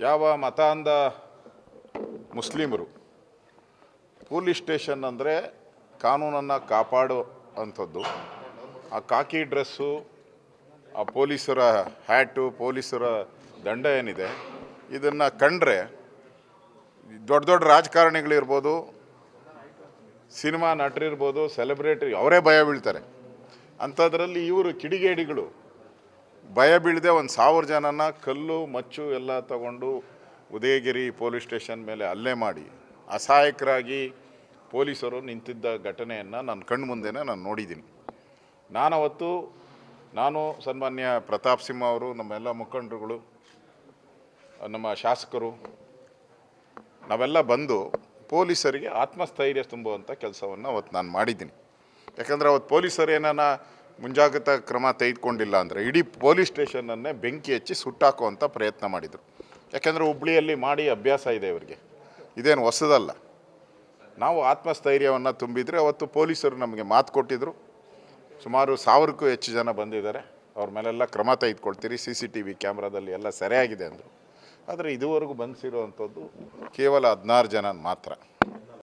ಯಾವ ಮತಾಂಧ ಮುಸ್ಲಿಮರು police station ಅಂದರೆ ಕಾನೂನನ್ನು ಕಾಪಾಡೋ ಅಂಥದ್ದು. ಆ ಕಾಕಿ ಡ್ರೆಸ್ಸು, ಆ ಪೊಲೀಸರ ಹ್ಯಾಟು, ಪೊಲೀಸರ ದಂಡ ಏನಿದೆ, ಇದನ್ನು ಕಂಡ್ರೆ ದೊಡ್ಡ ದೊಡ್ಡ ರಾಜಕಾರಣಿಗಳಿರ್ಬೋದು, ಸಿನಿಮಾ ನಟರಿರ್ಬೋದು, ಸೆಲೆಬ್ರಿಟಿ ಅವರೇ ಭಯ ಬೀಳ್ತಾರೆ. ಅಂಥದ್ರಲ್ಲಿ ಇವರು ಕಿಡಿಗೇಡಿಗಳು ಭಯ ಬೀಳದೆ 1,000 ಜನನ ಕಲ್ಲು ಮಚ್ಚು ಎಲ್ಲ ತಗೊಂಡು ಉದಯಗಿರಿ ಪೊಲೀಸ್ ಸ್ಟೇಷನ್ ಮೇಲೆ ಹಲ್ಲೆ ಮಾಡಿ ಅಸಹಾಯಕರಾಗಿ ಪೊಲೀಸರು ನಿಂತಿದ್ದ ಘಟನೆಯನ್ನು ನನ್ನ ಕಣ್ಣು ಮುಂದೆನೇ ನಾನು ನೋಡಿದ್ದೀನಿ. ನಾನು ಸನ್ಮಾನ್ಯ ಪ್ರತಾಪ್ ಸಿಂಹ ಅವರು, ನಮ್ಮೆಲ್ಲ ಮುಖಂಡರುಗಳು, ನಮ್ಮ ಶಾಸಕರು ನಾವೆಲ್ಲ ಬಂದು ಪೊಲೀಸರಿಗೆ ಆತ್ಮಸ್ಥೈರ್ಯ ತುಂಬುವಂಥ ಕೆಲಸವನ್ನು ಅವತ್ತು ನಾನು ಮಾಡಿದ್ದೀನಿ. ಯಾಕಂದರೆ ಅವತ್ತು ಪೊಲೀಸರು ಏನಾನ ಮುಂಜಾಗ್ರತಾ ಕ್ರಮ ತೆಗೆದುಕೊಂಡಿಲ್ಲ ಅಂದರೆ ಇಡೀ ಪೊಲೀಸ್ ಸ್ಟೇಷನನ್ನೇ ಬೆಂಕಿ ಹಚ್ಚಿ ಸುಟ್ಟಾಕುವಂಥ ಪ್ರಯತ್ನ ಮಾಡಿದರು. ಯಾಕೆಂದರೆ ಹುಬ್ಳಿಯಲ್ಲಿ ಮಾಡಿ ಅಭ್ಯಾಸ ಇದೆ ಇವರಿಗೆ, ಇದೇನು ಹೊಸದಲ್ಲ. ನಾವು ಆತ್ಮಸ್ಥೈರ್ಯವನ್ನು ತುಂಬಿದರೆ ಅವತ್ತು ಪೊಲೀಸರು ನಮಗೆ ಮಾತು ಕೊಟ್ಟಿದ್ದರು. ಸುಮಾರು 1000ಕ್ಕೂ ಹೆಚ್ಚು ಜನ ಬಂದಿದ್ದಾರೆ, ಅವ್ರ ಮೇಲೆಲ್ಲ ಕ್ರಮ ತೆಗೆದುಕೊಳ್ತೀರಿ, CCTV ಕ್ಯಾಮ್ರಾದಲ್ಲಿ ಎಲ್ಲ ಸರಿಯಾಗಿದೆ ಅಂದರು. ಆದರೆ ಇದುವರೆಗೂ ಬಂದಿರೋವಂಥದ್ದು ಕೇವಲ 16 ಜನ ಮಾತ್ರ.